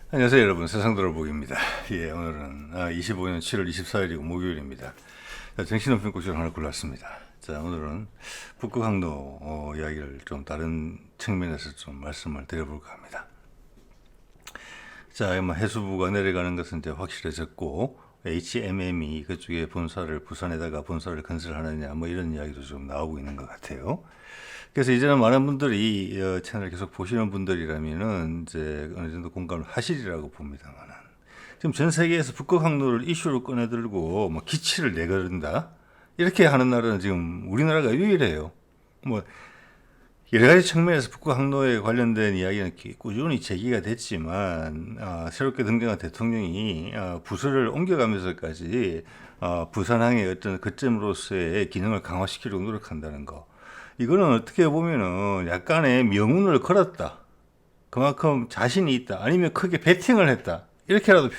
안녕하세요 여러분, 세상들어보기입니다. 예, 오늘은 25년 7월 24일이고 목요일입니다. 자, 정신없는 꽃을 하나 골랐습니다. 자, 오늘은 북극 항로 이야기를 좀 다른 측면에서 좀 말씀을 드려볼까 합니다. 자, 해수부가 내려가는 것은 이제 확실해졌고, HMM이 그쪽에 부산에다가 본사를 건설하느냐 뭐 이런 이야기도 좀 나오고 있는 것 같아요. 그래서 이제는 많은 분들이 채널 계속 보시는 분들이라면은 이제 어느 정도 공감을 하시리라고 봅니다만은, 지금 전 세계에서 북극 항로를 이슈로 꺼내들고 뭐 기치를 내거른다 이렇게 하는 나라는 지금 우리나라가 유일해요. 뭐 여러 가지 측면에서 북극 항로에 관련된 이야기는 꾸준히 제기가 됐지만, 새롭게 등장한 대통령이 부서를 옮겨가면서까지 부산항의 어떤 거점으로서의 기능을 강화시키려고 노력한다는 거, 이거는 어떻게 보면은 약간의 명운을 걸었다, 그만큼 자신이 있다, 아니면 크게 베팅을 했다, 이렇게라도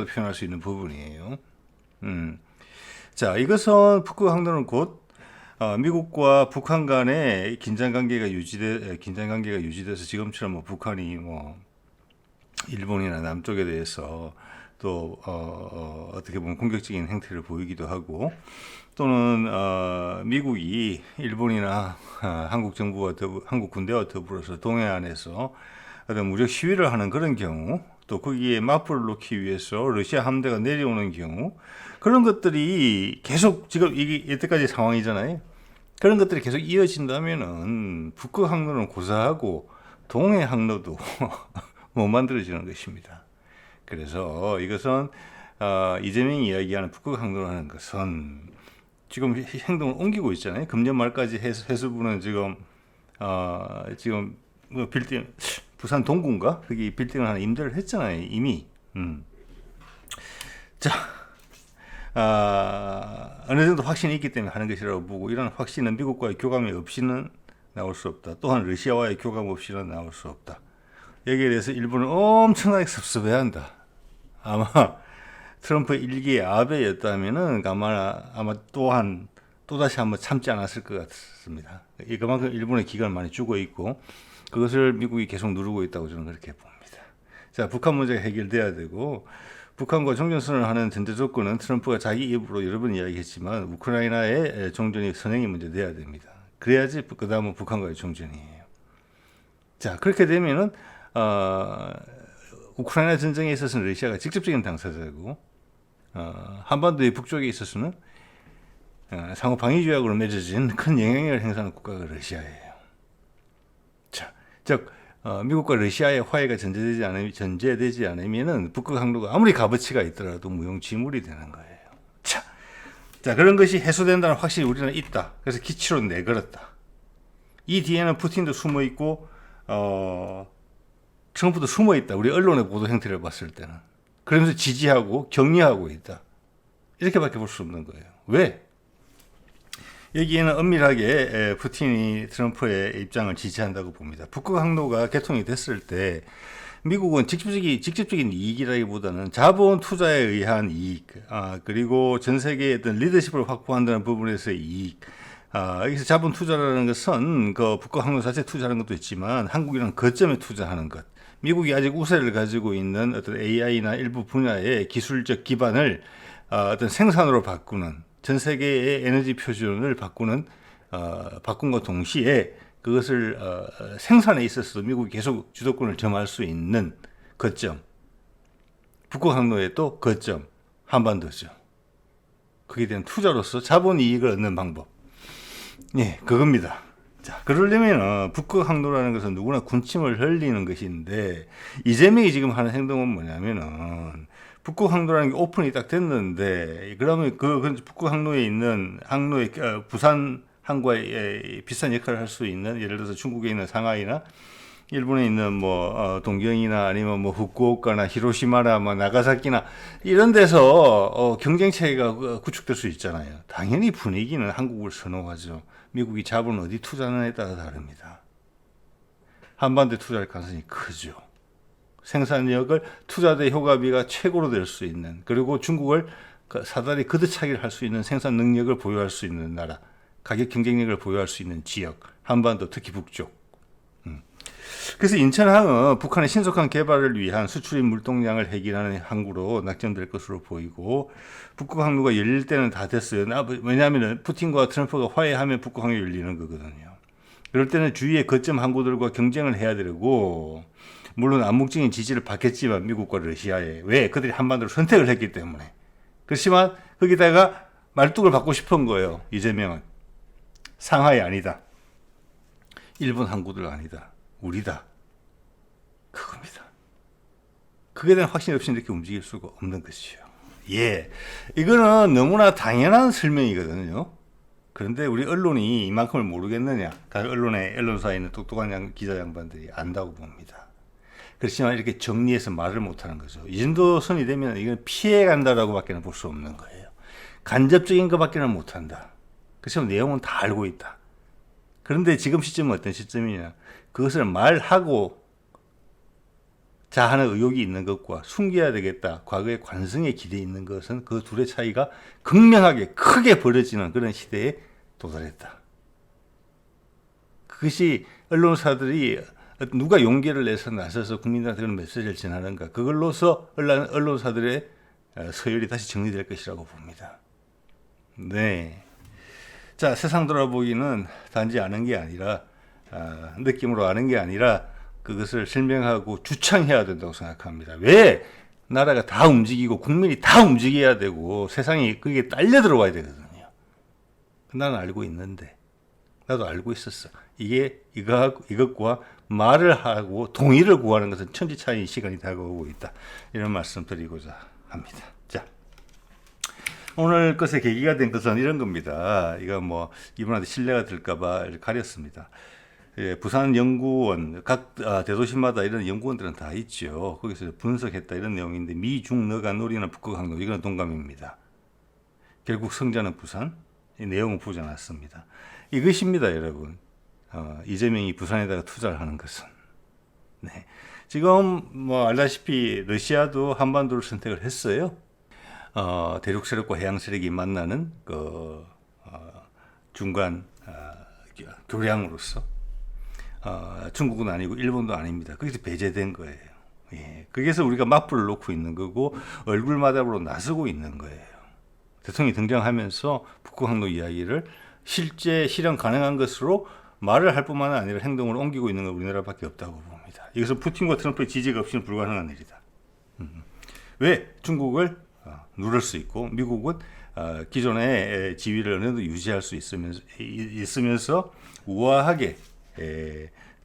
표현할 수 있는 부분이에요. 자, 이것은 북극 항로는 곧 미국과 북한 간의 긴장 관계가 유지돼서 지금처럼 뭐 북한이 뭐 일본이나 남쪽에 대해서 또 어떻게 보면 공격적인 행태를 보이기도 하고, 또는 미국이 일본이나 한국 정부와 한국 군대와 더불어서 동해안에서 어떤 무력 시위를 하는 그런 경우, 또 거기에 맞불을 놓기 위해서 러시아 함대가 내려오는 경우, 그런 것들이 계속 지금 이게 여태까지 상황이잖아요. 그런 것들이 계속 이어진다면은 북극 항로는 고사하고 동해 항로도 못 만들어지는 것입니다. 그래서 이것은 이재명이 이야기하는 북극 항로라는 것은 지금 행동을 옮기고 있잖아요. 금년 말까지 해수부는 지금 뭐 빌딩, 부산 동구인가 거기 빌딩을 하나 임대를 했잖아요, 이미. 자, 어느 정도 확신이 있기 때문에 하는 것이라고 보고, 이런 확신은 미국과의 교감이 없이는 나올 수 없다. 또한 러시아와의 교감 없이는 나올 수 없다. 여기에 대해서 일본은 엄청나게 섭섭해한다. 아마 트럼프 일기의 아베였다면은 아마 또다시 한번 참지 않았을 것 같습니다. 그만큼 일본의 기간을 많이 주고 있고, 그것을 미국이 계속 누르고 있다고 저는 그렇게 봅니다. 자, 북한 문제가 해결돼야 되고, 북한과 종전선언을 하는 전제 조건은 트럼프가 자기 입으로 여러 번 이야기했지만 우크라이나의 종전이 선행이 먼저 돼야 됩니다. 그래야지 그 다음은 북한과의 종전이에요. 자, 그렇게 되면은 우크라이나 전쟁에 있어서는 러시아가 직접적인 당사자고, 한반도의 북쪽에 있어서는 상호 방위 조약으로 맺어진 큰 영향력을 행사하는 국가가 러시아예요. 자, 즉 미국과 러시아의 화해가 전제되지 않으면은 북극 항로가 아무리 값어치가 있더라도 무용지물이 되는 거예요. 자, 그런 것이 해소된다는 확신이 우리는 있다. 그래서 기치로 내걸었다. 이 뒤에는 푸틴도 숨어 있고 트럼프도 숨어 있다. 우리 언론의 보도 형태를 봤을 때는. 그러면서 지지하고 격려하고 있다. 이렇게밖에 볼 수 없는 거예요. 왜? 여기에는 엄밀하게 푸틴이 트럼프의 입장을 지지한다고 봅니다. 북극 항로가 개통이 됐을 때 미국은 직접적인 이익이라기보다는 자본 투자에 의한 이익, 그리고 전 세계의 어떤 리더십을 확보한다는 부분에서의 이익, 여기서 자본 투자라는 것은 그 북극 항로 자체 투자하는 것도 있지만 한국이랑 거점에 투자하는 것, 미국이 아직 우세를 가지고 있는 어떤 AI나 일부 분야의 기술적 기반을 어떤 생산으로 바꾸는, 전 세계의 에너지 표준을 바꾼과 동시에 그것을 생산에 있어서도 미국이 계속 주도권을 점할 수 있는 거점, 북극 항로의 또 거점, 한반도죠. 그에 대한 투자로서 자본 이익을 얻는 방법, 예, 그겁니다. 자, 그러려면 북극 항로라는 것은 누구나 군침을 흘리는 것인데, 이재명이 지금 하는 행동은 뭐냐면은 북극 항로라는 게 오픈이 딱 됐는데, 그러면 그 북극 항로에 있는 항로의 부산 항과의 비슷한 역할을 할 수 있는, 예를 들어서 중국에 있는 상하이나 일본에 있는 뭐 동경이나 아니면 뭐 후쿠오카나 히로시마나 뭐 나가사키나 이런 데서 경쟁 체계가 구축될 수 있잖아요. 당연히 분위기는 한국을 선호하죠. 미국이 자본을 어디 투자하느냐에 따라 다릅니다. 한반도에 투자할 가능성이 크죠. 생산력을 투자 대 효과비가 최고로 될 수 있는, 그리고 중국을 사다리 걷어차기를 할 수 있는 생산 능력을 보유할 수 있는 나라, 가격 경쟁력을 보유할 수 있는 지역, 한반도 특히 북쪽. 그래서 인천항은 북한의 신속한 개발을 위한 수출입 물동량을 해결하는 항구로 낙점될 것으로 보이고 북극 항로가 열릴 때는 다 됐어요. 왜냐하면 푸틴과 트럼프가 화해하면 북극 항로 열리는 거거든요. 그럴 때는 주위의 거점 항구들과 경쟁을 해야 되고 물론 암묵적인 지지를 받겠지만 미국과 러시아에 왜 그들이 한반도를 선택을 했기 때문에 그렇지만 거기다가 말뚝을 받고 싶은 거예요. 이재명은 상하이 아니다. 일본 항구들 아니다. 우리다. 그겁니다. 그에 대한 확신 없이 이렇게 움직일 수가 없는 것이죠. 예, 이거는 너무나 당연한 설명이거든요. 그런데 우리 언론이 이만큼을 모르겠느냐? 언론사에 있는 똑똑한 기자 양반들이 안다고 봅니다. 그렇지만 이렇게 정리해서 말을 못하는 거죠. 이 정도 선이 되면 이건 피해간다라고 밖에는 볼 수 없는 거예요. 간접적인 것밖에는 못한다. 그렇지만 내용은 다 알고 있다. 그런데 지금 시점은 어떤 시점이냐? 그것을 말하고 자하는 의혹이 있는 것과 숨겨야 되겠다. 과거의 관성에 기대 있는 것은 그 둘의 차이가 극명하게 크게 벌어지는 그런 시대에 도달했다. 그것이 언론사들이 누가 용기를 내서 나서서 국민들한테 그런 메시지를 전하는가. 그걸로서 언론사들의 서열이 다시 정리될 것이라고 봅니다. 네. 자, 세상 돌아보기는 단지 아는 게 아니라 느낌으로 아는 게 아니라 그것을 설명하고 주창해야 된다고 생각합니다. 왜? 나라가 다 움직이고 국민이 다 움직여야 되고 세상이 그게 딸려 들어와야 되거든요. 나는 알고 있는데 나도 알고 있었어. 이것과 말을 하고 동의를 구하는 것은 천지차이의 시간이 다가오고 있다. 이런 말씀 드리고자 합니다. 자, 오늘 것의 계기가 된 것은 이런 겁니다. 이거 뭐 이분한테 신뢰가 들까봐 가렸습니다. 예, 부산 연구원, 각 대도시마다 이런 연구원들은 다 있죠. 거기서 분석했다 이런 내용인데 미중너가 노리는 북극항로 이건 동감입니다. 결국 성자는 부산, 이 내용은 보지 않았습니다. 이것입니다, 여러분. 이재명이 부산에다가 투자를 하는 것은. 네. 지금 뭐 알다시피 러시아도 한반도를 선택을 했어요. 대륙 세력과 해양 세력이 만나는 그 중간 교량으로서. 중국은 아니고 일본도 아닙니다. 거기서 배제된 거예요. 예. 거기서 우리가 맞불을 놓고 있는 거고 얼굴마담으로 나서고 있는 거예요. 대통령이 등장하면서 북극항로 이야기를 실제 실현 가능한 것으로 말을 할 뿐만 아니라 행동으로 옮기고 있는 건 우리나라밖에 없다고 봅니다. 이것은 푸틴과 트럼프의 지지가 없이는 불가능한 일이다. 왜? 중국을 누를 수 있고 미국은 기존의 지위를 어느 정도 유지할 수 있으면서 우아하게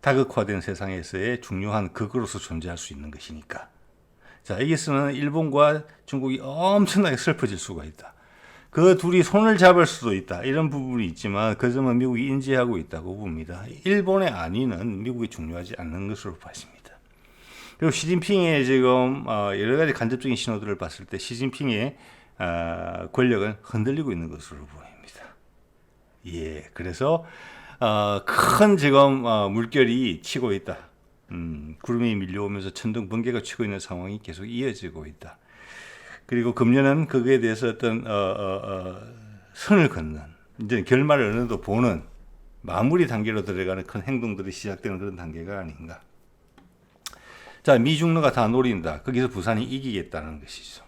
다극화된 세상에서의 중요한 극으로서 존재할 수 있는 것이니까. 자, 여기서는 일본과 중국이 엄청나게 슬퍼질 수가 있다. 그 둘이 손을 잡을 수도 있다. 이런 부분이 있지만 그 점은 미국이 인지하고 있다고 봅니다. 일본의 안위는 미국이 중요하지 않는 것으로 봐집니다. 그리고 시진핑의 지금 여러 가지 간접적인 신호들을 봤을 때 시진핑의 권력은 흔들리고 있는 것으로 보입니다. 예, 그래서 큰 지금 물결이 치고 있다. 구름이 밀려오면서 천둥 번개가 치고 있는 상황이 계속 이어지고 있다. 그리고 금년은 거기에 대해서 어떤 선을 긋는 이제 결말을 어느 정도 보는 마무리 단계로 들어가는 큰 행동들이 시작되는 그런 단계가 아닌가. 자, 미중러가 다 노린다. 거기서 부산이 이기겠다는 것이죠.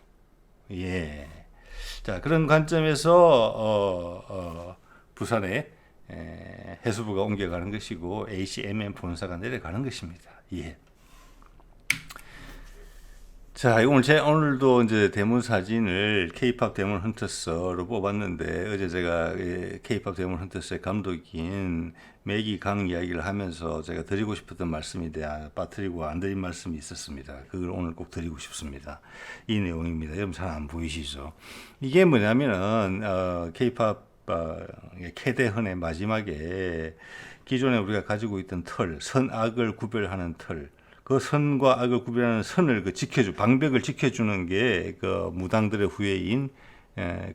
예. 자, 그런 관점에서 부산에 해수부가 옮겨가는 것이고 ACMM 본사가 내려가는 것입니다. 예. 자, 오늘도 이제 대문 사진을 K-팝 대문 헌터스로 뽑았는데 어제 제가 K-팝 대문 헌터스의 감독인 매기 강 이야기를 하면서 제가 드리고 싶었던 말씀에 대해 빠뜨리고 안 드린 말씀이 있었습니다. 그걸 오늘 꼭 드리고 싶습니다. 이 내용입니다. 여러분 잘 안 보이시죠? 이게 뭐냐면은 K-팝 캐대헌의 마지막에 기존에 우리가 가지고 있던 틀, 선악을 구별하는 틀, 그 선과 악을 구별하는 선을 방벽을 지켜주는 게 그 무당들의 후예인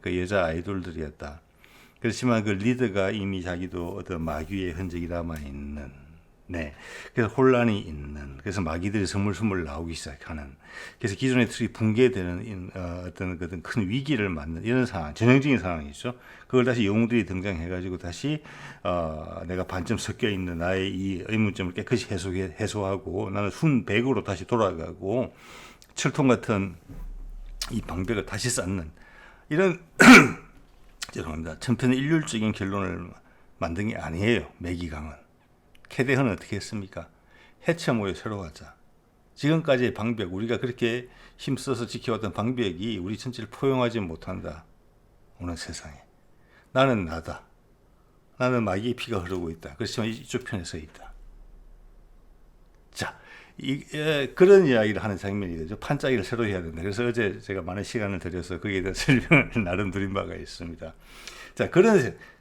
그 여자 아이돌들이었다. 그렇지만 그 리더가 이미 자기도 어떤 마귀의 흔적이 남아 있는 네. 그래서 혼란이 있는, 그래서 마귀들이 스물스물 나오기 시작하는, 그래서 기존의 틀이 붕괴되는 어떤 큰 위기를 맞는 이런 상황, 전형적인 상황이죠. 그걸 다시 영웅들이 등장해가지고 다시 내가 반쯤 섞여 있는 나의 이 의문점을 깨끗이 해소하고 나는 순백으로 다시 돌아가고 철통 같은 이 방벽을 다시 쌓는 이런 죄송합니다. 천편일률적인 결론을 만든 게 아니에요. 매기강은. 캐대헌은 어떻게 했습니까? 해체 모여 새로 가자. 지금까지의 방벽, 우리가 그렇게 힘써서 지켜왔던 방벽이 우리 전체를 포용하지 못한다. 오늘 세상에. 나는 나다. 나는 마귀의 피가 흐르고 있다. 그렇지만 이쪽 편에 서 있다. 자, 그런 이야기를 하는 장면이 되죠. 판짜기를 새로 해야 된다. 그래서 어제 제가 많은 시간을 들여서 거기에 대한 설명을 나름 드린 바가 있습니다. 자,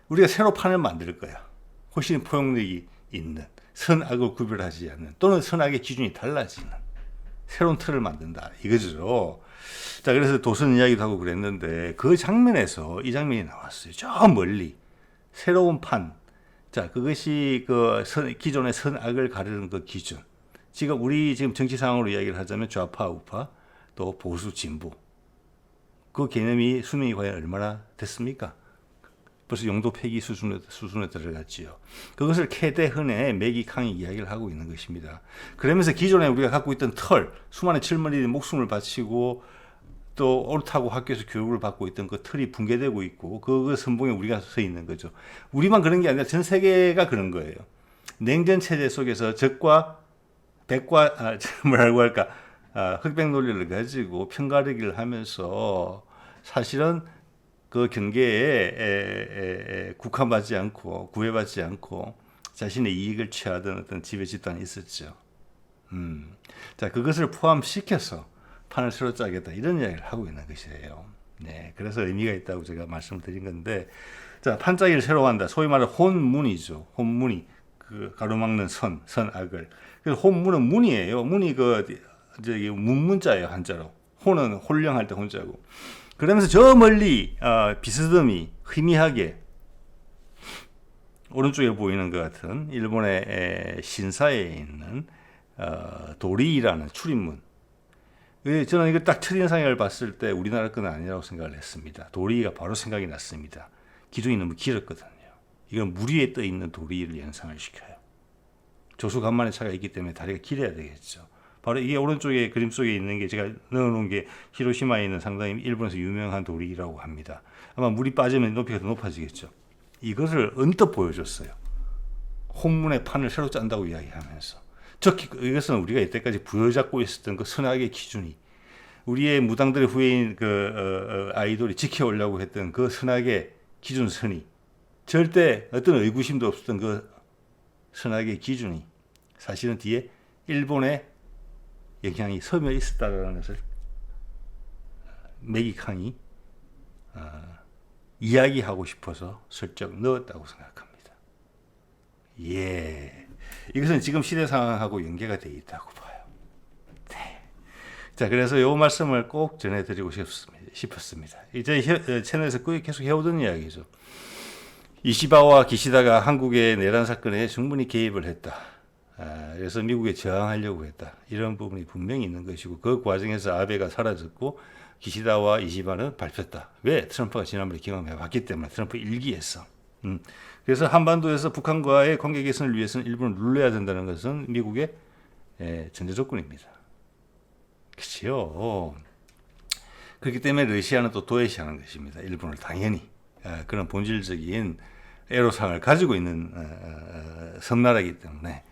우리가 새로 판을 만들 거야. 훨씬 포용력이 있는, 선악을 구별하지 않는, 또는 선악의 기준이 달라지는 새로운 틀을 만든다 이거죠. 자, 그래서 도선 이야기도 하고 그랬는데 그 장면에서 이 장면이 나왔어요. 저 멀리 새로운 판. 자, 그것이 기존의 선악을 가르는 그 기준. 우리 정치 상황으로 이야기를 하자면 좌파 우파 또 보수 진보, 그 개념이 수명이 과연 얼마나 됐습니까? 벌써 용도 폐기 수준에 들어갔지요. 그것을 캐대헌의 매기강이 이야기를 하고 있는 것입니다. 그러면서 기존에 우리가 갖고 있던 수많은 칠머리들이 목숨을 바치고 또 옳다고 학교에서 교육을 받고 있던 그 틀이 붕괴되고 있고 그 선봉에 우리가 서 있는 거죠. 우리만 그런 게 아니라 전 세계가 그런 거예요. 냉전 체제 속에서 흑백 논리를 가지고 편가르기를 하면서 사실은 그 경계에 국한받지 않고 구애받지 않고 자신의 이익을 취하던 어떤 지배 집단이 있었죠. 자, 그것을 포함시켜서 판을 새로 짜겠다 이런 이야기를 하고 있는 것이에요. 네, 그래서 의미가 있다고 제가 말씀을 드린 건데, 자, 판짜기를 새로 한다. 소위 말하는 혼문이죠. 혼문이 그 가로막는 선악을. 그래서 혼문은 문이에요. 문이 문문자예요, 한자로. 혼은 홀령할 때 혼자고. 그러면서 저 멀리 비스듬히 희미하게 오른쪽에 보이는 것 같은 일본의 신사에 있는 도리라는 출입문. 저는 이거 딱 첫인상을 봤을 때 우리나라 건 아니라고 생각을 했습니다. 도리가 바로 생각이 났습니다. 기둥이 너무 길었거든요. 이건 물 위에 떠 있는 도리를 연상을 시켜요. 조수간만의 차가 있기 때문에 다리가 길어야 되겠죠. 바로 이게 오른쪽에 그림 속에 있는 게 제가 넣어놓은 게 히로시마에 있는 상당히 일본에서 유명한 도리라고 합니다. 아마 물이 빠지면 높이가 더 높아지겠죠. 이것을 언뜻 보여줬어요. 혼문의 판을 새로 짠다고 이야기하면서. 이것은 우리가 이때까지 부여잡고 있었던 그 선악의 기준이, 우리의 무당들의 후예인 아이돌이 지켜오려고 했던 그 선악의 기준선이, 절대 어떤 의구심도 없었던 그 선악의 기준이 사실은 뒤에 일본의 영향이 서며 있었다는 것을 매기강이 이야기하고 싶어서 슬쩍 넣었다고 생각합니다. 예, 이것은 지금 시대 상황하고 연계가 되어 있다고 봐요. 네. 자, 그래서 이 말씀을 꼭 전해드리고 싶었습니다. 이제 채널에서 계속 해오던 이야기죠. 이시바와 기시다가 한국의 내란 사건에 충분히 개입을 했다. 그래서 미국에 저항하려고 했다. 이런 부분이 분명히 있는 것이고, 그 과정에서 아베가 사라졌고 기시다와 이시바는 밟혔다. 왜? 트럼프가 지난번에 경험해봤기 때문에. 트럼프 일기에서. 그래서 한반도에서 북한과의 관계 개선을 위해서는 일본을 눌러야 된다는 것은 미국의 전제 조건입니다. 그렇죠. 그렇기 때문에 러시아는 또 도외시하는 것입니다. 일본을 당연히. 그런 본질적인 애로사항을 가지고 있는 섬나라이기 때문에.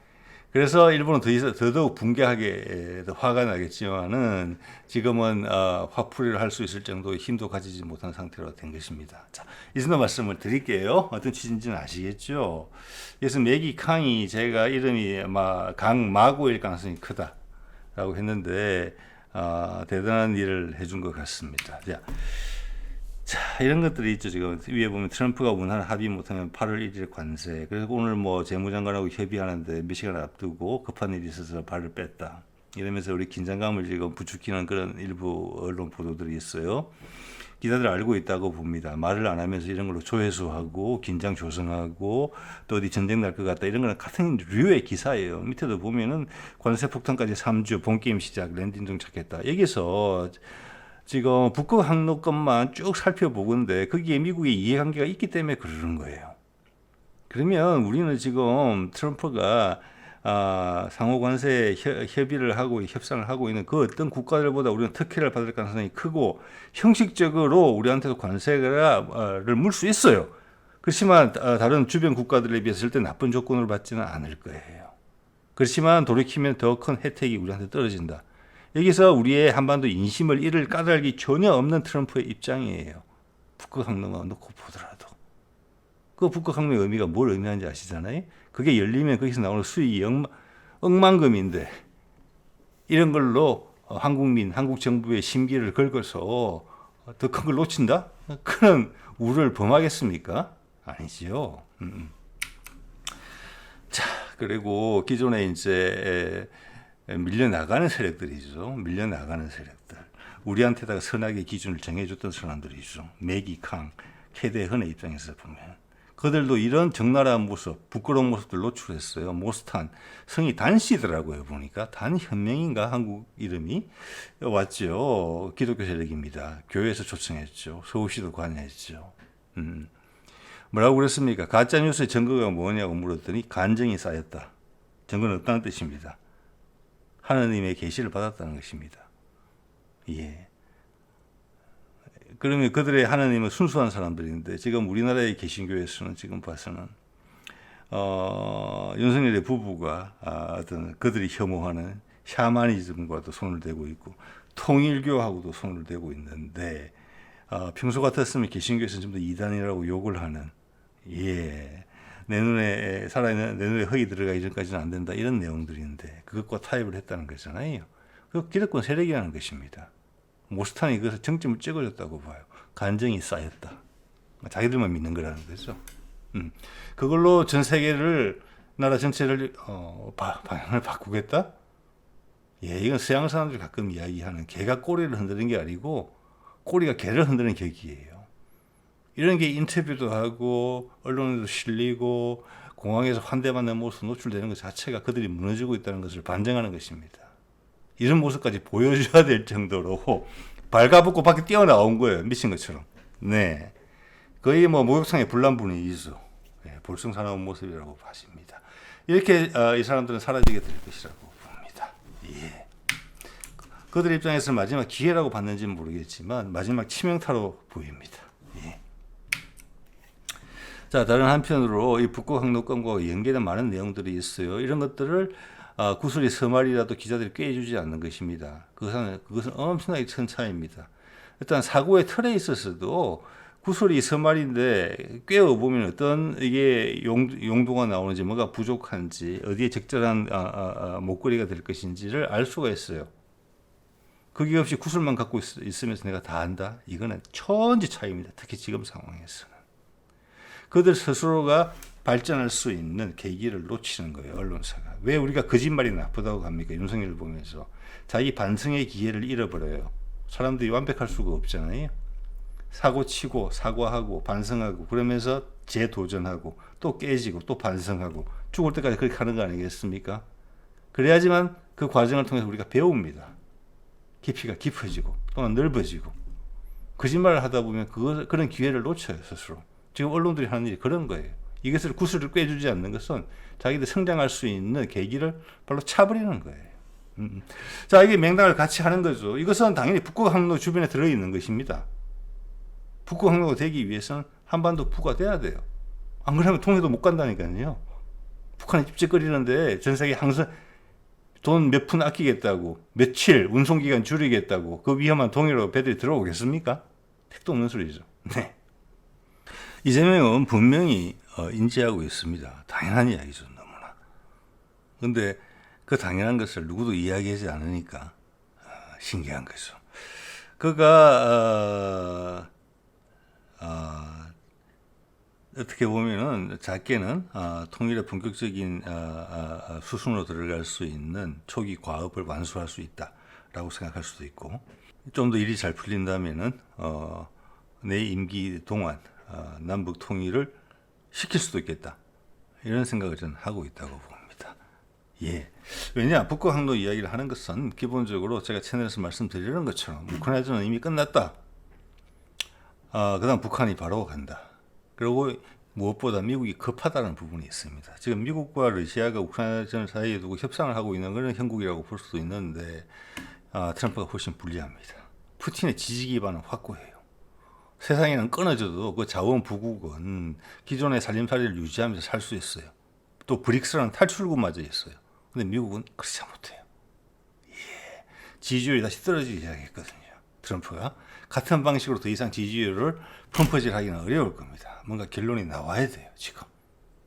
그래서 일본은 더더욱 붕괴하게 화가 나겠지만은 지금은 화풀이를 할 수 있을 정도의 힘도 가지지 못한 상태로 된 것입니다. 자, 이 정도 말씀을 드릴게요. 어떤 취지인지는 아시겠죠? 그래서 매기강이 제가 이름이 강마고일 가능성이 크다라고 했는데 대단한 일을 해준 것 같습니다. 자, 이런 것들이 있죠. 지금 위에 보면 트럼프가 원하는 합의 못하면 8월 1일 관세. 그래서 오늘 재무장관하고 협의하는데 몇 시간 앞두고 급한 일이 있어서 발을 뺐다. 이러면서 우리 긴장감을 지금 부추기는 그런 일부 언론 보도들이 있어요. 기자들 알고 있다고 봅니다. 말을 안 하면서 이런 걸로 조회수하고 긴장 조성하고 또 어디 전쟁 날 것 같다 이런 거는 같은 류의 기사예요. 밑에도 보면은 관세 폭탄까지 3주 본게임 시작 랜딩 정착했다. 여기서 지금 북극 항로권만 쭉 살펴보건데 거기에 미국의 이해관계가 있기 때문에 그러는 거예요. 그러면 우리는 지금 트럼프가 상호 관세 협의를 하고 협상을 하고 있는 그 어떤 국가들보다 우리는 특혜를 받을 가능성이 크고 형식적으로 우리한테도 관세를 물 수 있어요. 그렇지만 다른 주변 국가들에 비해서 절대 나쁜 조건을 받지는 않을 거예요. 그렇지만 돌이키면 더 큰 혜택이 우리한테 떨어진다. 여기서 우리의 한반도 인심을 잃을 까닭이 전혀 없는 트럼프의 입장이에요. 북극 항로만 놓고 보더라도. 그 북극 항로의 의미가 뭘 의미하는지 아시잖아요? 그게 열리면 거기서 나오는 수익이 억만금인데 이런 걸로 한국 정부의 심기를 긁어서 더 큰 걸 놓친다? 그런 우를 범하겠습니까? 아니지요. 자, 그리고 기존에 이제 밀려나가는 세력들이죠. 밀려나가는 세력들. 우리한테다가 선악의 기준을 정해줬던 사람들이죠. 매기, 강, 캐대, 헌의 입장에서 보면. 그들도 이런 적나라한 모습, 부끄러운 모습들 노출했어요. 모스탄, 성이 단씨더라고요. 보니까 단현명인가 한국 이름이 왔죠. 기독교 세력입니다. 교회에서 초청했죠. 서울시도 관여했죠. 뭐라고 그랬습니까? 가짜뉴스의 증거가 뭐냐고 물었더니 간증이 쌓였다. 증거는 없다는 뜻입니다. 하나님의 계시를 받았다는 것입니다. 예. 그러면 그들의 하나님은 순수한 사람들인데 지금 우리나라의 개신교에서는 지금 봐서는 윤석열의 부부가 어떤 그들이 혐오하는 샤머니즘과도 손을 대고 있고 통일교하고도 손을 대고 있는데 평소 같았으면 개신교에서는 좀 더 이단이라고 욕을 하는 내 눈에 살아있는 내 눈에 흙이 들어가기 전까지는 안 된다 이런 내용들인데 그것과 타협을 했다는 거잖아요. 그 기득권 세력이라는 것입니다. 모스탄이 그것을 정점을 찍어줬다고 봐요. 간증이 쌓였다. 자기들만 믿는 거라는 거죠. 그걸로 전 세계를 나라 전체를 방향을 바꾸겠다? 예, 이건 서양 사람들이 가끔 이야기하는 개가 꼬리를 흔드는 게 아니고 꼬리가 개를 흔드는 격이에요. 이런 게 인터뷰도 하고 언론에도 실리고 공항에서 환대받는 모습 노출되는 것 자체가 그들이 무너지고 있다는 것을 반증하는 것입니다. 이런 모습까지 보여줘야 될 정도로 발가벗고 밖에 뛰어나온 거예요. 미친 것처럼. 네. 거의 뭐 목욕탕의 불난분이죠. 네, 볼썽사나운 모습이라고 봐집니다. 이렇게 이 사람들은 사라지게 될 것이라고 봅니다. 예. 그들 입장에서는 마지막 기회라고 봤는지는 모르겠지만 마지막 치명타로 보입니다. 예. 자, 다른 한편으로 이 북극 항로권과 연계된 많은 내용들이 있어요. 이런 것들을 구슬이 서말이라도 기자들이 꿰주지 않는 것입니다. 그것은 엄청나게 천차입니다. 일단 사고의 틀에 있어서도 구슬이 서말인데 꿰어보면 어떤 이게 용도가 나오는지 뭐가 부족한지 어디에 적절한 목걸이가 될 것인지를 알 수가 있어요. 그게 없이 구슬만 갖고 있으면서 내가 다 안다? 이거는 천지 차이입니다. 특히 지금 상황에서는. 그들 스스로가 발전할 수 있는 계기를 놓치는 거예요. 언론사가. 왜 우리가 거짓말이 나쁘다고 합니까? 윤석열을 보면서. 자기 반성의 기회를 잃어버려요. 사람들이 완벽할 수가 없잖아요. 사고치고 사과하고 반성하고 그러면서 재도전하고 또 깨지고 또 반성하고 죽을 때까지 그렇게 하는 거 아니겠습니까? 그래야지만 그 과정을 통해서 우리가 배웁니다. 깊이가 깊어지고 또는 넓어지고 거짓말을 하다 보면 그런 기회를 놓쳐요. 스스로. 지금 언론들이 하는 일이 그런 거예요. 이것을 구슬을 꿰주지 않는 것은 자기들 성장할 수 있는 계기를 발로 차버리는 거예요. 자, 이게 맥락을 같이 하는 거죠. 이것은 당연히 북극 항로 주변에 들어있는 것입니다. 북극 항로가 되기 위해서는 한반도 부가 돼야 돼요. 안 그러면 통일도 못 간다니까요. 북한이 찝찝거리는데 전 세계 항상 돈 몇 푼 아끼겠다고 며칠 운송기간 줄이겠다고 그 위험한 동해로 배들이 들어오겠습니까? 택도 없는 소리죠. 네. 이재명은 분명히 인지하고 있습니다. 당연한 이야기죠, 너무나. 근데 그 당연한 것을 누구도 이야기하지 않으니까 신기한 거죠. 그가 어떻게 보면은 작게는 통일의 본격적인 수순으로 들어갈 수 있는 초기 과업을 완수할 수 있다라고 생각할 수도 있고, 좀 더 일이 잘 풀린다면은 내 임기 동안 남북 통일을 시킬 수도 있겠다, 이런 생각을 저는 하고 있다고 봅니다. 예. 왜냐, 북극 항로 이야기를 하는 것은 기본적으로 제가 채널에서 말씀드리는 것처럼 우크라이나는 이미 끝났다. 그다음 북한이 바로 간다. 그리고 무엇보다 미국이 급하다는 부분이 있습니다. 지금 미국과 러시아가 우크라이나전 사이에 두고 협상을 하고 있는 것은 형국이라고 볼 수도 있는데 트럼프가 훨씬 불리합니다. 푸틴의 지지 기반은 확고해요. 세상에는 끊어져도 그 자원 부국은 기존의 살림살이를 유지하면서 살 수 있어요. 또 브릭스라는 탈출구마저 있어요. 근데 미국은 그렇지 못해요. 지지율이 다시 떨어지기 시작했거든요. 트럼프가 같은 방식으로 더 이상 지지율을 펌프질하기는 어려울 겁니다. 뭔가 결론이 나와야 돼요, 지금.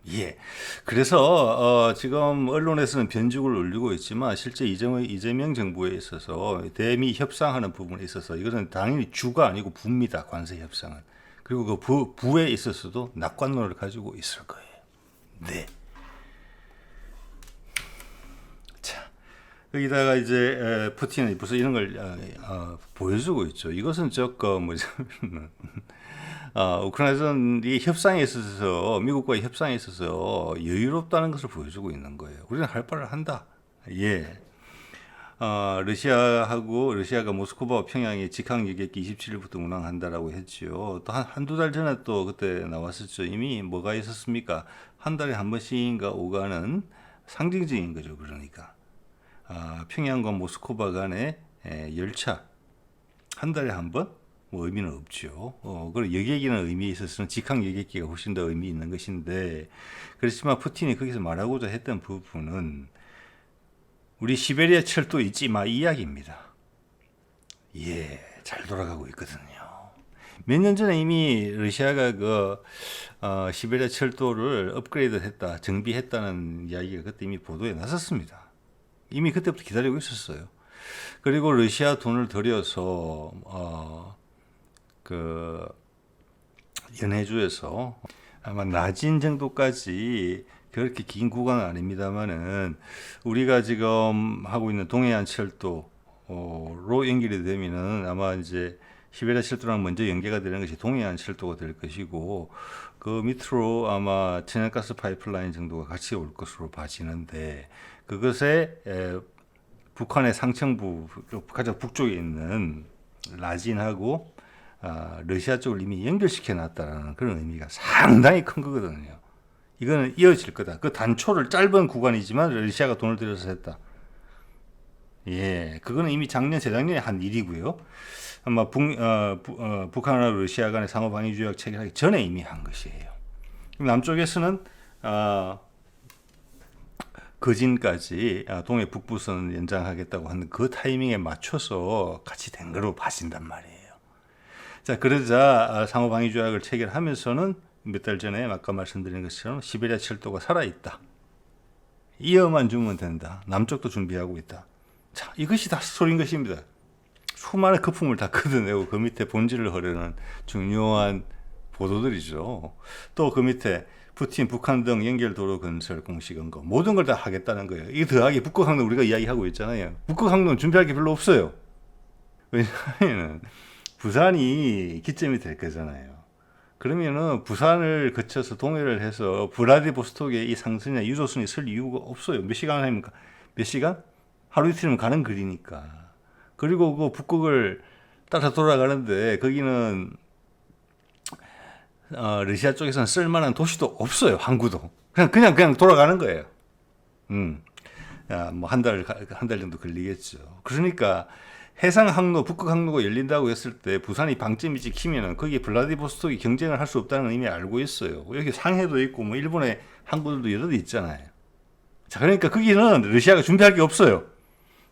예. 그래서 지금 언론에서는 변죽을 울리고 있지만 실제 이재명 정부에 있어서 대미 협상하는 부분에 있어서 이것은 당연히 주가 아니고 부입니다. 관세 협상은. 그리고 그 부에 있어서도 낙관론을 가지고 있을 거예요. 네. 여기다가 이제 푸틴은 벌써 이런 걸 보여주고 있죠. 이것은 조금 뭐냐면 우크라이나전이 협상에 있어서 미국과의 협상에 있어서 여유롭다는 것을 보여주고 있는 거예요. 우리는 할 바를 한다. 예. 러시아가 모스크바와 평양에 직항 여객기 27일부터 운항한다라고 했지요. 또 한두 달 전에 또 그때 나왔었죠. 이미 뭐가 있었습니까? 한 달에 한 번씩인가 오가는 상징적인 거죠. 그러니까. 평양과 모스크바 간의 열차 한 달에 한 번? 뭐 의미는 없죠. 그리고 여객이라는 의미에 있어서는 직항 여객기가 훨씬 더 의미 있는 것인데, 그렇지만 푸틴이 거기서 말하고자 했던 부분은 우리 시베리아 철도 잊지 마 이야기입니다. 예, 잘 돌아가고 있거든요. 몇 년 전에 이미 러시아가 시베리아 철도를 업그레이드했다, 정비했다는 이야기가 그때 이미 보도에 나섰습니다. 이미 그때부터 기다리고 있었어요. 그리고 러시아 돈을 들여서 연해주에서 아마 나진 정도까지 그렇게 긴 구간은 아닙니다만은 우리가 지금 하고 있는 동해안 철도로 연결이 되면은 아마 이제 시베리아 철도랑 먼저 연계가 되는 것이 동해안 철도가 될 것이고, 그 밑으로 아마 천연가스 파이프라인 정도가 같이 올 것으로 봐지는데, 그것에 북한의 상층부 가장 북쪽에 있는 라진하고 러시아 쪽을 이미 연결시켜 놨다라는 그런 의미가 상당히 큰 거거든요. 이거는 이어질 거다. 그 단초를 짧은 구간이지만 러시아가 돈을 들여서 했다. 예, 그거는 이미 재작년에 한 일이고요. 아마 북한과 러시아 간의 상호방위조약 체결하기 전에 이미 한 것이에요. 남쪽에서는 거진까지 동해 북부선을 연장하겠다고 하는 그 타이밍에 맞춰서 같이 된 거로 봐진단 말이에요. 자, 그러자 상호방위조약을 체결하면서는 몇 달 전에 아까 말씀드린 것처럼 시베리아 철도가 살아있다. 이어만 주면 된다. 남쪽도 준비하고 있다. 자, 이것이 다 스토리인 것입니다. 수많은 거품을 다 걷어내고 그 밑에 본질을 흐르는 중요한 보도들이죠. 또 그 밑에 북한 등 연결도로 건설 공식 언거 모든 걸 다 하겠다는 거예요. 이게 더하기 북극항로 우리가 이야기하고 있잖아요. 북극항로는 준비할 게 별로 없어요. 왜냐하면 부산이 기점이 될 거잖아요. 그러면은 부산을 거쳐서 동해를 해서 블라디보스톡에 이 상선이나 유조선이 쓸 이유가 없어요. 몇 시간 하니까 몇 시간? 하루 이틀이면 가는 거리니까. 그리고 그 북극을 따라 돌아가는데 거기는 러시아 쪽에서는 쓸만한 도시도 없어요. 항구도 그냥 돌아가는 거예요. 뭐 한 달 정도 걸리겠죠. 그러니까 해상 항로, 북극 항로가 열린다고 했을 때 부산이 방점이 찍히면은 거기에 블라디보스톡이 경쟁을 할 수 없다는 의미 알고 있어요. 여기 상해도 있고 뭐 일본의 항구들도 여러 데 있잖아요. 자, 그러니까 거기는 러시아가 준비할 게 없어요.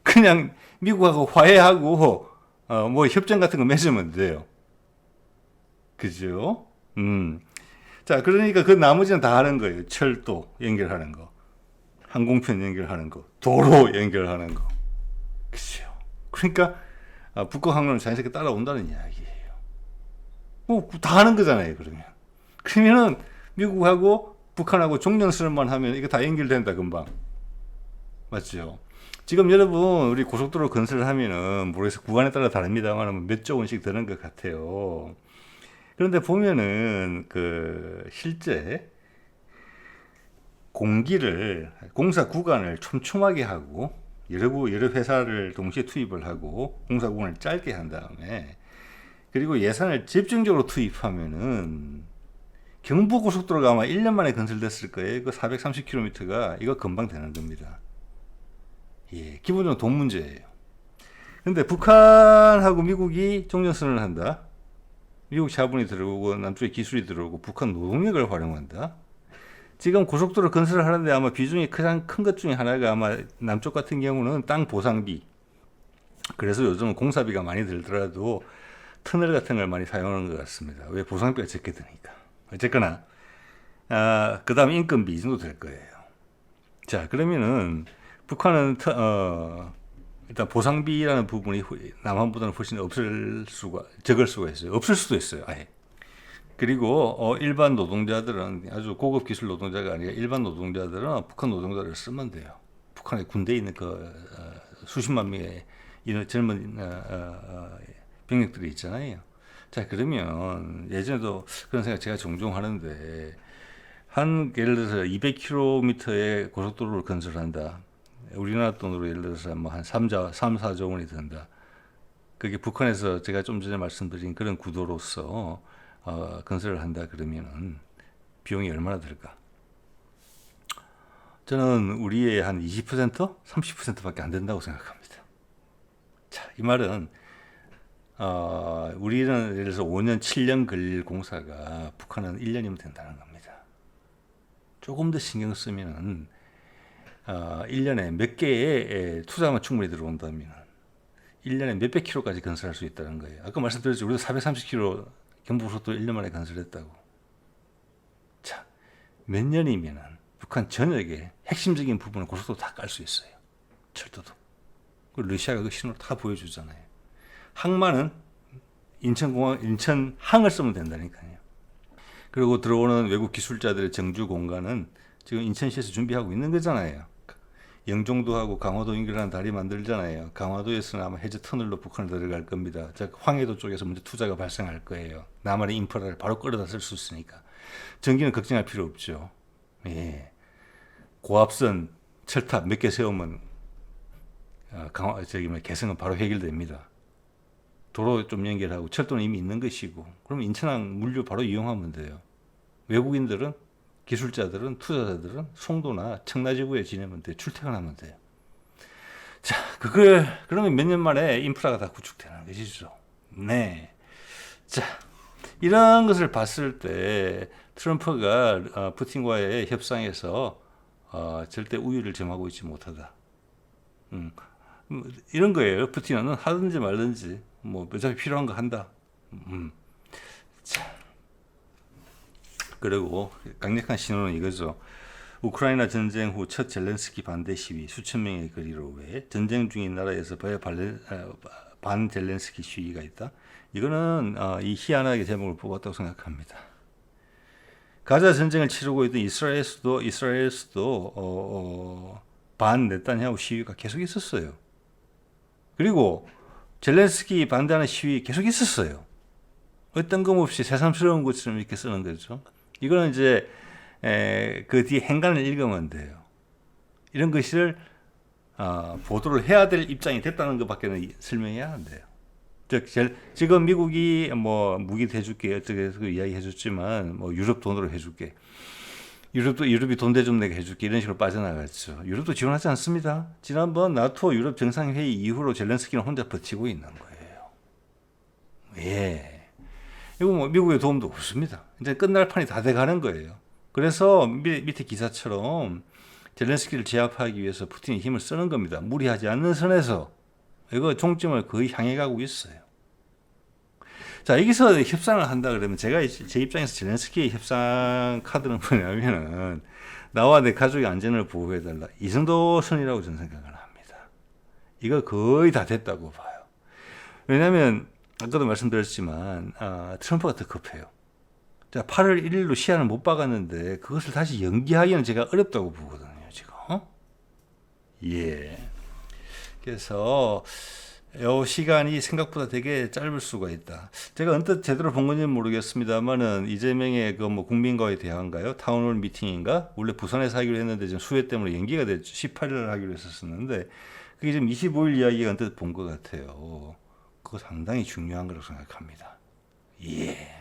그냥 미국하고 화해하고 뭐 협정 같은 거 맺으면 돼요. 그죠? 자, 그러니까 그 나머지는 다 하는 거예요. 철도 연결하는 거, 항공편 연결하는 거, 도로 연결하는 거. 그죠? 그러니까 북극 항로는 자연스럽게 따라온다는 이야기예요. 뭐 다 하는 거잖아요. 그러면은 미국하고 북한하고 종전선언만 하면 이거 다 연결된다 금방. 맞죠? 지금 여러분 우리 고속도로 건설을 하면은 모르겠어요. 구간에 따라 다릅니다만 몇 조 원씩 드는 것 같아요. 그런데 보면은 그 실제 공기를 공사 구간을 촘촘하게 하고 여러 회사를 동시에 투입을 하고 공사 구간을 짧게 한 다음에 그리고 예산을 집중적으로 투입하면은 경부고속도로가 아마 1년 만에 건설됐을 거예요. 그 430km가 이거 금방 되는 겁니다. 예, 기본적으로 돈 문제예요. 근데 북한하고 미국이 종전선언을 한다. 미국 자본이 들어오고 남쪽에 기술이 들어오고 북한 노동력을 활용한다. 지금 고속도로 건설을 하는데 아마 비중이 가장 큰 것 중에 하나가 아마 남쪽 같은 경우는 땅 보상비. 그래서 요즘은 공사비가 많이 들더라도 터널 같은 걸 많이 사용하는 것 같습니다. 왜? 보상비가 적게 드니까. 어쨌거나 그 다음 인건비 이 정도 될 거예요. 자, 그러면은 북한은 일단 보상비라는 부분이 남한보다는 훨씬 적을 수가 있어요. 없을 수도 있어요. 아예. 그리고 일반 노동자들은 아주 고급 기술 노동자가 아니라 일반 노동자들은 북한 노동자를 쓰면 돼요. 북한에 군대에 있는 그 수십만 명의 이런 젊은 병력들이 있잖아요. 자, 그러면 예전에도 그런 생각 제가 종종 하는데 예를 들어서 200km의 고속도로를 건설한다. 우리나라 돈으로 예를 들어서 뭐 한 3, 4조 원이 든다. 그게 북한에서 제가 좀 전에 말씀드린 그런 구도로서 건설을 한다 그러면은 비용이 얼마나 들까? 저는 우리의 한 20%, 30%밖에 안 된다고 생각합니다. 자, 이 말은 우리는 예를 들어서 5년, 7년 걸릴 공사가 북한은 1년이면 된다는 겁니다. 조금 더 신경 쓰면은 1년에 몇 개의 투자만 충분히 들어온다면 1년에 몇백 킬로까지 건설할 수 있다는 거예요. 아까 말씀드렸죠. 우리도 430km 경부고속도로 1년 만에 건설했다고. 자, 몇 년이면은 북한 전역에 핵심적인 부분을 고속도로 다 깔 수 있어요. 철도도. 그리고 러시아가 그 신호를 다 보여주잖아요. 항만은 인천항을 쓰면 된다니까요. 그리고 들어오는 외국 기술자들의 정주 공간은 지금 인천시에서 준비하고 있는 거잖아요. 영종도하고 강화도 연결하는 다리 만들잖아요. 강화도에서는 아마 해저 터널로 북한을 들어갈 겁니다. 즉 황해도 쪽에서 먼저 투자가 발생할 거예요. 남한의 인프라를 바로 끌어다 쓸 수 있으니까. 전기는 걱정할 필요 없죠. 예. 고압선, 철탑 몇 개 세우면 개성은 바로 해결됩니다. 도로 좀 연결하고 철도는 이미 있는 것이고 그럼 인천항 물류 바로 이용하면 돼요. 외국인들은 기술자들은 투자자들은 송도나 청라지구에 지내면 돼요. 출퇴근하면 돼요. 자, 그러면 몇 년 만에 인프라가 다 구축되는 것이죠. 네. 자, 이런 것을 봤을 때 트럼프가 푸틴과의 협상에서 절대 우위를 점하고 있지 못하다. 이런 거예요. 푸틴은 하든지 말든지 뭐 어차피 필요한 거 한다. 자, 그리고 강력한 신호는 이거죠. 우크라이나 전쟁 후 첫 젤렌스키 반대 시위 수천 명의 거리로 외 전쟁 중인 나라에서 반 젤렌스키 시위가 있다. 이거는 이 희한하게 제목을 뽑았다고 생각합니다. 가자 전쟁을 치르고 있던 이스라엘에서도 반 네타냐후 시위가 계속 있었어요. 그리고 젤렌스키 반대하는 시위 계속 있었어요. 뜬금없이 새삼스러운 것처럼 이렇게 쓰는 거죠. 이거는 이제 그 뒤에 행간을 읽으면 돼요. 이런 것을 보도를 해야 될 입장이 됐다는 것밖에는 설명이 안 돼요. 즉 지금 미국이 뭐 무기 해줄게 어떻게 해서 이야기 해줬지만 뭐 유럽 돈으로 해줄게. 유럽이 돈 대좀 내게 해줄게 이런 식으로 빠져나갔죠. 유럽도 지원하지 않습니다. 지난번 나토 유럽 정상회의 이후로 젤렌스키는 혼자 버티고 있는 거예요. 예. 이거 뭐 미국의 도움도 없습니다. 이제 끝날 판이 다 돼가는 거예요. 그래서 밑에 기사처럼 젤렌스키를 제압하기 위해서 푸틴이 힘을 쓰는 겁니다. 무리하지 않는 선에서 이거 종점을 거의 향해 가고 있어요. 자, 여기서 협상을 한다 그러면 제 입장에서 젤렌스키의 협상 카드는 뭐냐면은 나와 내 가족의 안전을 보호해달라. 이 정도 선이라고 저는 생각을 합니다. 이거 거의 다 됐다고 봐요. 왜냐하면 아까도 말씀드렸지만 트럼프가 더 급해요. 자, 8월 1일로 시한을 못 박았는데 그것을 다시 연기하기는 제가 어렵다고 보거든요, 지금. 예. 그래서 이 시간이 생각보다 되게 짧을 수가 있다. 제가 언뜻 제대로 본 건지는 모르겠습니다만은 이재명의 그 뭐 국민과의 대화인가요? 타운홀 미팅인가? 원래 부산에서 하기로 했는데 지금 수해 때문에 연기가 됐죠. 18일 하기로 했었는데 그게 지금 25일 이야기가 언뜻 본 것 같아요. 그거 상당히 중요한 거라고 생각합니다. 예.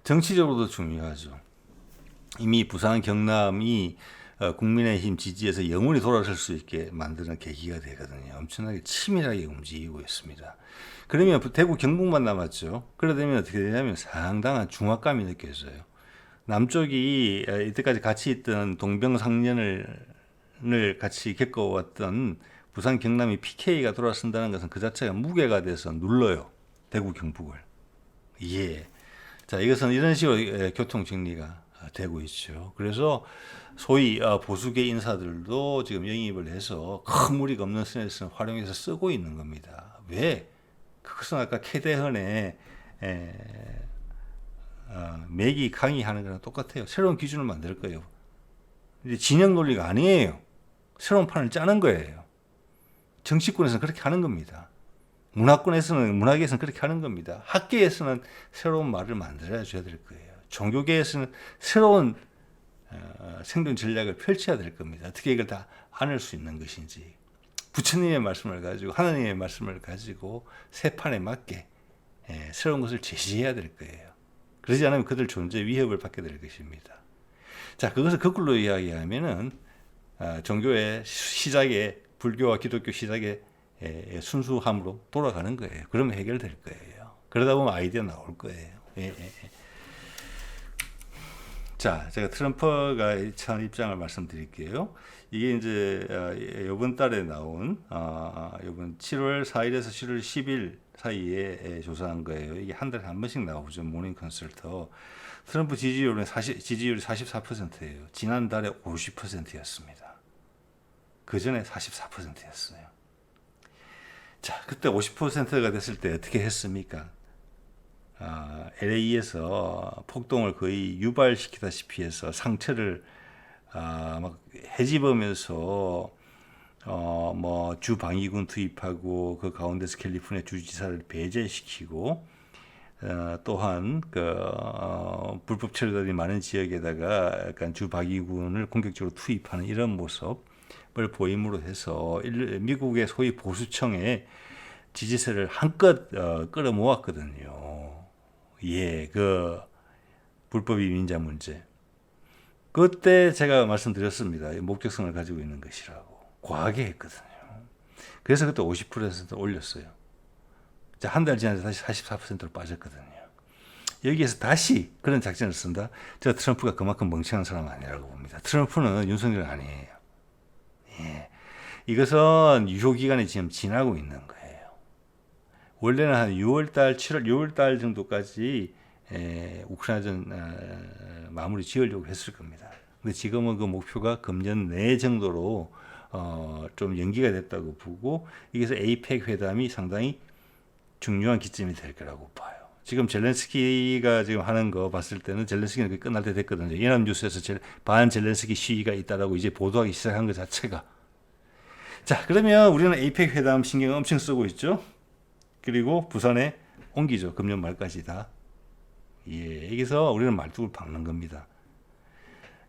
정치적으로도 중요하죠. 이미 부산 경남이 국민의힘 지지에서 영원히 돌아설 수 있게 만드는 계기가 되거든요. 엄청나게 치밀하게 움직이고 있습니다. 그러면 대구 경북만 남았죠. 그러다 보면 어떻게 되냐면 상당한 중압감이 느껴져요. 남쪽이 이때까지 같이 있던 동병상련을 같이 겪어왔던 부산 경남이 PK가 돌아선다는 것은 그 자체가 무게가 돼서 눌러요. 대구 경북을. 예. 자, 이것은 이런 식으로 교통 정리가 되고 있죠. 그래서 소위 보수계 인사들도 지금 영입을 해서 큰 무리가 없는 선에서 활용해서 쓰고 있는 겁니다. 왜? 그것은 아까 캐대헌의 매기 강의하는 거랑 똑같아요. 새로운 기준을 만들 거예요. 이제 진영 논리가 아니에요. 새로운 판을 짜는 거예요. 정치권에서는 그렇게 하는 겁니다. 문학계에서는 그렇게 하는 겁니다. 학계에서는 새로운 말을 만들어야 될 거예요. 종교계에서는 새로운 생존 전략을 펼쳐야 될 겁니다. 어떻게 이걸 다 안을 수 있는 것인지. 부처님의 말씀을 가지고 하나님의 말씀을 가지고 새 판에 맞게 새로운 것을 제시해야 될 거예요. 그러지 않으면 그들 존재 위협을 받게 될 것입니다. 자, 그것을 거꾸로 이야기하면은 종교의 시작에 불교와 기독교 시작의 순수함으로 돌아가는 거예요. 그러면 해결될 거예요. 그러다 보면 아이디어 나올 거예요. 자, 제가 트럼프가 처한 입장을 말씀드릴게요. 이게 이제 이번 달에 나온 이번 7월 4일에서 7월 10일 사이에 조사한 거예요. 이게 한 달에 한 번씩 나오죠. 모닝 컨설터. 트럼프 지지율이 44%예요. 지난달에 50%였습니다. 그 전에 44%였어요. 자, 그때 50%가 됐을 때 어떻게 했습니까? LA에서 폭동을 거의 유발시키다시피 해서 상처를 막 헤집으면서 뭐 주방위군 투입하고 그 가운데서 캘리포니아 주지사를 배제시키고 또한 불법 체류단이 많은 지역에다가 약간 주방위군을 공격적으로 투입하는 이런 모습을 보임으로 해서 미국의 소위 보수층의 지지세를 한껏 끌어모았거든요. 예, 그 불법 이민자 문제. 그때 제가 말씀드렸습니다. 목적성을 가지고 있는 것이라고. 과하게 했거든요. 그래서 그때 50% 올렸어요. 자, 한 달 지나서 다시 44%로 빠졌거든요. 여기에서 다시 그런 작전을 쓴다? 제가 트럼프가 그만큼 멍청한 사람 아니라고 봅니다. 트럼프는 윤석열 아니에요. 예. 이것은 유효기간이 지금 지나고 있는 거예요. 원래는 한 6월달, 7월, 6월달 정도까지 우크라이나전 마무리 지으려고 했을 겁니다. 근데 지금은 그 목표가 금년 내 정도로 좀 연기가 됐다고 보고 여기서 에이펙 회담이 상당히 중요한 기점이 될 거라고 봐요. 지금 젤렌스키가 지금 하는 거 봤을 때는 젤렌스키는 끝날 때 됐거든요. 연합뉴스에서 반 젤렌스키 시위가 있다라고 이제 보도하기 시작한 것 자체가. 자, 그러면 우리는 에이펙 회담 신경 엄청 쓰고 있죠. 그리고 부산에 옮기죠. 금년 말까지 다. 예, 여기서 우리는 말뚝을 박는 겁니다.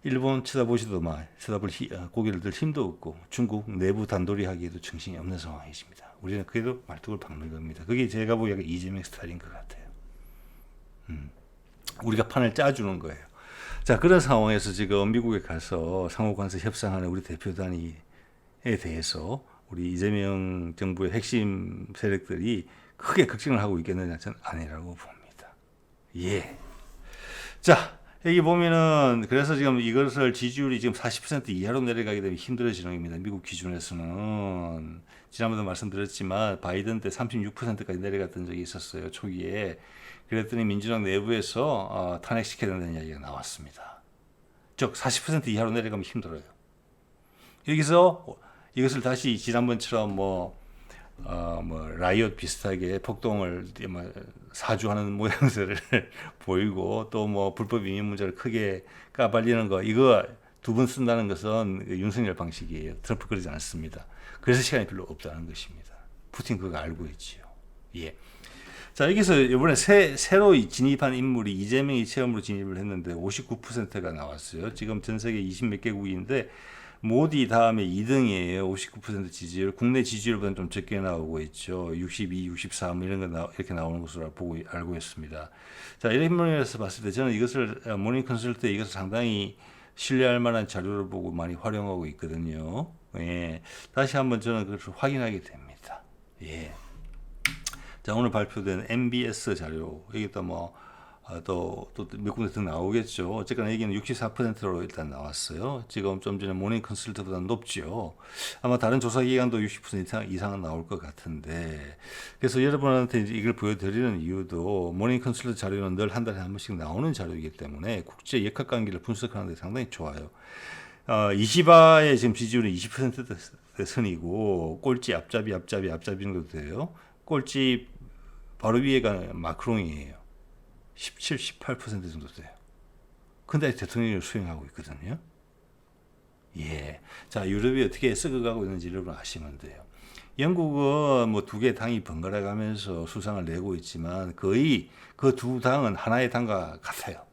일본 쳐다보시도 쳐다볼 고개를 들 힘도 없고 중국 내부 단돌이 하기에도 정신이 없는 상황이십니다. 우리는 그래도 말뚝을 박는 겁니다. 그게 제가 보기에 이재명 스타일인 것 같아요. 우리가 판을 짜주는 거예요. 자, 그런 상황에서 지금 미국에 가서 상호관세 협상하는 우리 대표단에 대해서 우리 이재명 정부의 핵심 세력들이 크게 걱정을 하고 있겠느냐, 저는 아니라고 봅니다. 예. 자, 여기 보면은, 그래서 지금 이것을 지지율이 지금 40% 이하로 내려가게 되면 힘들어지는 겁니다. 미국 기준에서는. 지난번에도 말씀드렸지만, 바이든 때 36%까지 내려갔던 적이 있었어요, 초기에. 그랬더니 민주당 내부에서 탄핵시켜야 된다는 이야기가 나왔습니다. 즉, 40% 이하로 내려가면 힘들어요. 여기서 이것을 다시 지난번처럼 라이엇 비슷하게 폭동을 사주하는 모양새를 보이고 또 뭐 불법 이민 문제를 크게 까발리는 거 이거 두 번 쓴다는 것은 윤석열 방식이에요. 트럼프 그러지 않습니다. 그래서 시간이 별로 없다는 것입니다. 푸틴 그거 알고 있지요. 예. 자, 여기서 이번에 새로 진입한 인물이 이재명이 처음으로 진입을 했는데 59%가 나왔어요. 지금 전 세계 20몇 개국인데 모디 다음에 2등이에요. 59% 지지율. 국내 지지율보다는 좀 적게 나오고 있죠. 62, 63 이런 거 이렇게 나오는 것으로 알고 있습니다. 자, 이런 면에서 봤을 때 저는 이것을 모닝 컨설트에 이것을 상당히 신뢰할 만한 자료를 보고 많이 활용하고 있거든요. 예. 다시 한번 저는 그것을 확인하게 됩니다. 예. 자, 오늘 발표된 MBS 자료, 여기다 또 몇 군데 더 나오겠죠. 어쨌거나 여기는 64%로 일단 나왔어요. 지금 좀 전에 모닝 컨설트보다 높죠. 아마 다른 조사 기관도 60% 이상은 나올 것 같은데, 그래서 여러분한테 이제 이걸 보여드리는 이유도 모닝 컨설트 자료는 늘 한 달에 한 번씩 나오는 자료이기 때문에 국제 역학 관계를 분석하는 데 상당히 좋아요. 이시바의 지금 지지율은 20% 선이고, 꼴찌 앞잡이 정도 돼요. 꼴찌 바로 위에가 마크롱이에요. 17, 18% 정도 돼요. 근데 대통령을 수행하고 있거든요. 예. 자, 유럽이 어떻게 썩어가고 있는지 여러분 아시면 돼요. 영국은 뭐 두 개 당이 번갈아 가면서 수상을 내고 있지만 거의 그 두 당은 하나의 당과 같아요.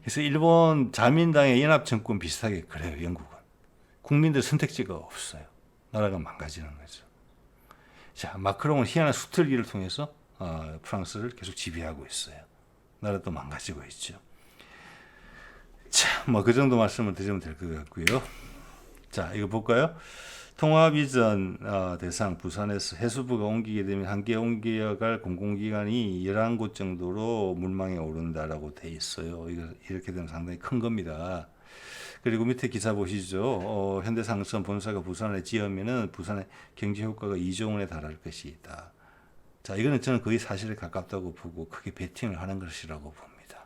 그래서 일본 자민당의 연합정권 비슷하게 그래요, 영국은. 국민들 선택지가 없어요. 나라가 망가지는 거죠. 자, 마크롱은 희한한 수틀기를 통해서 프랑스를 계속 지배하고 있어요. 나라도 망가지고 있죠. 자, 뭐 그 정도 말씀을 드리면 될 것 같고요. 자, 이거 볼까요? 통합이전 대상 부산에서 해수부가 옮기게 되면 함께 옮겨갈 공공기관이 11곳 정도로 물망에 오른다라고 돼 있어요. 이렇게 되면 상당히 큰 겁니다. 그리고 밑에 기사 보시죠. 현대상선 본사가 부산에 지으면은 부산의 경제 효과가 2조 원에 달할 것이다. 자, 이거는 저는 거의 사실에 가깝다고 보고 크게 베팅을 하는 것이라고 봅니다.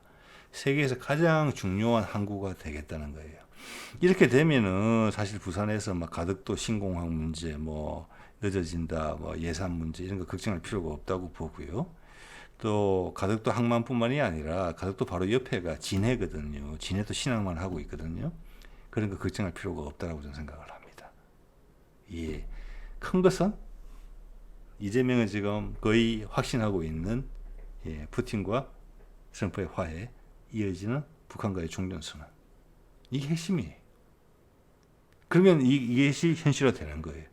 세계에서 가장 중요한 항구가 되겠다는 거예요. 이렇게 되면은 사실 부산에서 막 가덕도 신공항 문제, 뭐 늦어진다, 뭐 예산 문제 이런 거 걱정할 필요가 없다고 보고요. 또 가덕도 항만뿐만이 아니라 가덕도 바로 옆에가 진해거든요. 진해도 신항만 하고 있거든요. 그런 거 걱정할 필요가 없다라고 저는 생각을 합니다. 예, 큰 것은 이재명은 지금 거의 확신하고 있는 푸틴과 트럼프의 화해, 이어지는 북한과의 종전선언. 이게 핵심이에요. 그러면 이것이 현실화되는 거예요.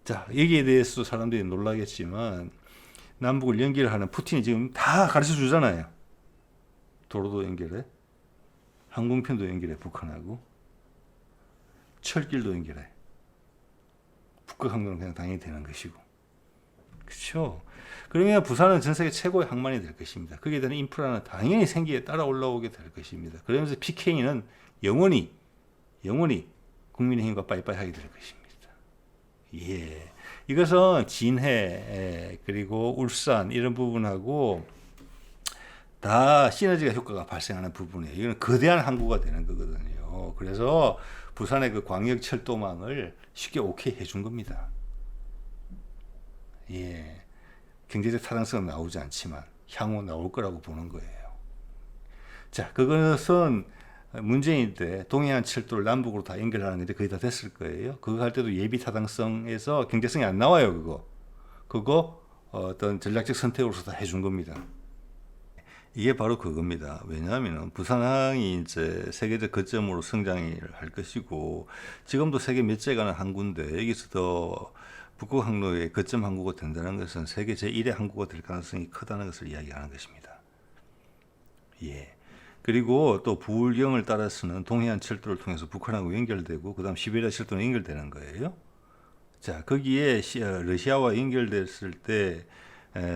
자, 여기에 대해서도 사람들이 놀라겠지만 남북을 연결하는 푸틴이 지금 다 가르쳐 주잖아요. 도로도 연결해, 항공편도 연결해, 북한하고 철길도 연결해. 북극항로는 그냥 당연히 되는 것이고, 그렇죠? 그러면 부산은 전 세계 최고의 항만이 될 것입니다. 거기에 대한 인프라는 당연히 생기에 따라 올라오게 될 것입니다. 그러면서 PK는 영원히 국민의힘과 빠이빠이 하게 될 것입니다. 예, 이것은 진해 그리고 울산 이런 부분하고 다 시너지가 효과가 발생하는 부분이에요. 이건 거대한 항구가 되는 거거든요. 그래서 부산의 그 광역철도망을 쉽게 오케이 해준 겁니다. 예, 경제적 타당성은 나오지 않지만 향후 나올 거라고 보는 거예요. 자, 그것은 문재인 때 동해안 철도를 남북으로 다 연결하는 건데 거의 다 됐을 거예요. 그거 할 때도 예비 타당성에서 경제성이 안 나와요. 그거 어떤 전략적 선택으로서 다 해준 겁니다. 이게 바로 그겁니다. 왜냐하면 부산항이 이제 세계적 거점으로 성장을 할 것이고 지금도 세계 몇째 가는 항구인데 여기서 더 북극항로의 거점 항구가 된다는 것은 세계 제1의 항구가 될 가능성이 크다는 것을 이야기하는 것입니다. 예. 그리고 또 부울경을 따라서는 동해안 철도를 통해서 북한하고 연결되고 그다음 시베리아 철도는 연결되는 거예요. 자, 거기에 러시아와 연결됐을 때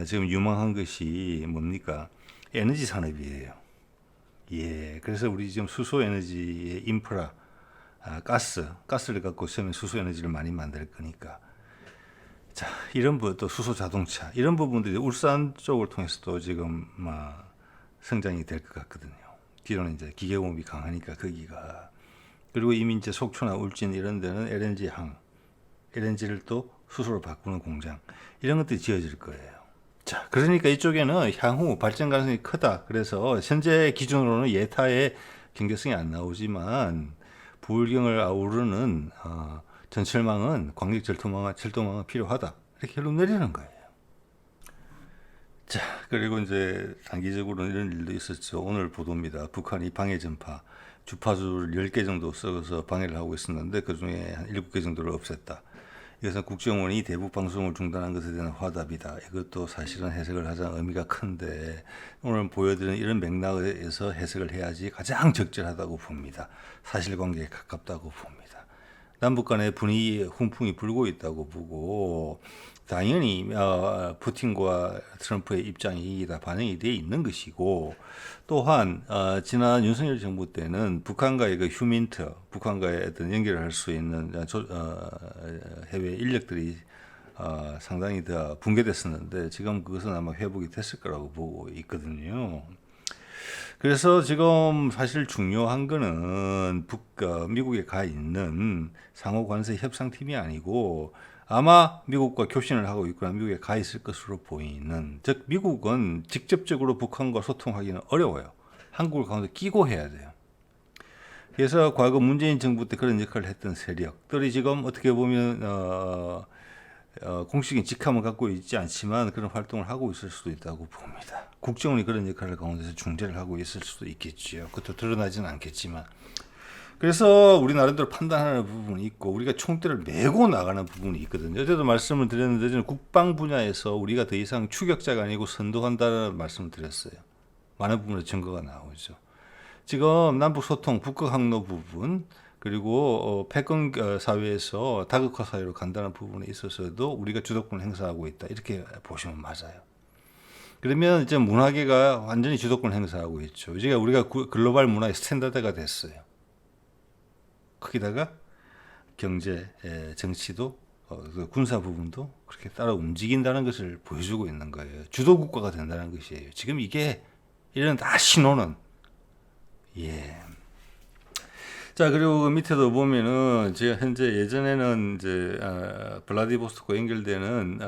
지금 유망한 것이 뭡니까? 에너지 산업이에요. 예, 그래서 우리 지금 수소 에너지의 인프라, 가스를 갖고 쓰면 수소 에너지를 많이 만들 거니까. 자, 이런 또 수소 자동차 이런 부분들이 울산 쪽을 통해서도 지금 성장이 될 것 같거든요. 뒤로는 이제 기계공업이 강하니까 거기가. 그리고 이미 이제 속초나 울진 이런 데는 LNG를 또 수소로 바꾸는 공장 이런 것들이 지어질 거예요. 자, 그러니까 이쪽에는 향후 발전 가능성이 크다. 그래서 현재 기준으로는 예타의 경제성이 안 나오지만 부울경을 아우르는 전철망은 광역 철도망은 필요하다. 이렇게 결론 내리는 거예요. 자, 그리고 이제 단기적으로는 이런 일도 있었죠. 오늘 보도입니다. 북한이 방해 전파 주파수를 10개 정도 써서 방해를 하고 있었는데 그중에 한 7개 정도를 없앴다. 이것은 국정원이 대북 방송을 중단한 것에 대한 화답이다. 이것도 사실은 해석을 하자면 의미가 큰데 오늘 보여드리는 이런 맥락에서 해석을 해야지 가장 적절하다고 봅니다. 사실관계에 가깝다고 봅니다. 남북 간의 분위기 훈풍이 불고 있다고 보고 당연히 푸틴과 트럼프의 입장이 다 반영이 되어 있는 것이고 또한 지난 윤석열 정부 때는 북한과의 그 휴민트, 북한과의 어떤 연결을 할 수 있는 해외 인력들이 상당히 더 붕괴됐었는데 지금 그것은 아마 회복이 됐을 거라고 보고 있거든요. 그래서 지금 사실 중요한 거는 미국에 가 있는 상호 관세 협상팀이 아니고 아마 미국과 교신을 하고 있거나 미국에 가 있을 것으로 보이는, 즉 미국은 직접적으로 북한과 소통하기는 어려워요. 한국을 가운데 끼고 해야 돼요. 그래서 과거 문재인 정부 때 그런 역할을 했던 세력들이 지금 어떻게 보면 공식인 직함을 갖고 있지 않지만 그런 활동을 하고 있을 수도 있다고 봅니다. 국정원이 그런 역할을 가운데서 중재를 하고 있을 수도 있겠지요. 그것도 드러나지는 않겠지만. 그래서 우리 나름대로 판단하는 부분이 있고 우리가 총대를 메고 나가는 부분이 있거든요. 어제도 말씀을 드렸는데 저는 국방 분야에서 우리가 더 이상 추격자가 아니고 선도한다는 말씀을 드렸어요. 많은 부분에 증거가 나오죠. 지금 남북 소통, 북극 항로 부분 그리고 패권 사회에서 다극화 사회로 간다는 부분에 있어서도 우리가 주도권을 행사하고 있다. 이렇게 보시면 맞아요. 그러면 이제 문화계가 완전히 주도권을 행사하고 있죠. 이제 우리가 글로벌 문화의 스탠다드가 됐어요. 거기다가 경제, 정치도 군사 부분도 그렇게 따라 움직인다는 것을 보여주고 있는 거예요. 주도 국가가 된다는 것이에요. 지금 이게 이런 다 신호는 자, 그리고 그 밑에도 보면은 제가 현재 예전에는 이제 블라디보스토크와 연결되는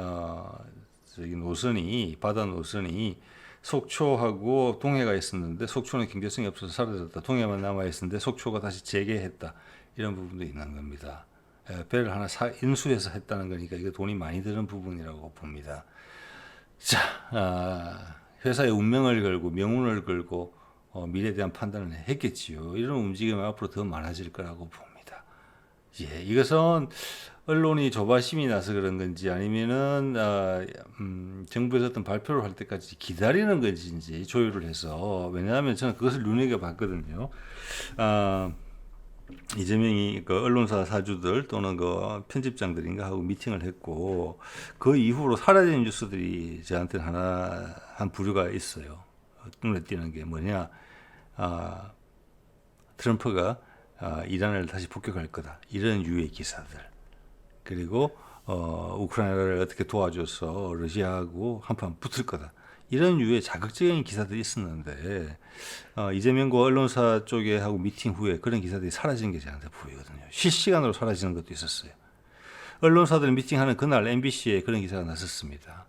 저기 노선이 바다 노선이 속초하고 동해가 있었는데 속초는 경제성이 없어서 사라졌다. 동해만 남아 있었는데 속초가 다시 재개했다. 이런 부분도 있는 겁니다. 배를 하나 인수해서 했다는 거니까 이게 돈이 많이 드는 부분이라고 봅니다. 자, 회사의 운명을 걸고 명운을 걸고 미래에 대한 판단을 했겠지요. 이런 움직임이 앞으로 더 많아질 거라고 봅니다. 이것은 언론이 조바심이 나서 그런 건지 아니면은 정부에서 어떤 발표를 할 때까지 기다리는 건지 조율을 해서, 왜냐하면 저는 그것을 눈여겨봤거든요. 이재명이 그 언론사 사주들 또는 그 편집장들인가 하고 미팅을 했고 그 이후로 사라진 뉴스들이 저한테는 한 부류가 있어요. 눈에 띄는 게 뭐냐, 트럼프가 이란을 다시 폭격할 거다, 이런 유의 기사들, 그리고 우크라이나를 어떻게 도와줘서 러시아하고 한판 붙을 거다, 이런 유의 자극적인 기사들이 있었는데 이재명과 언론사 쪽에 하고 미팅 후에 그런 기사들이 사라진 게 저한테 보이거든요. 실시간으로 사라지는 것도 있었어요. 언론사들 미팅하는 그날 MBC에 그런 기사가 났었습니다.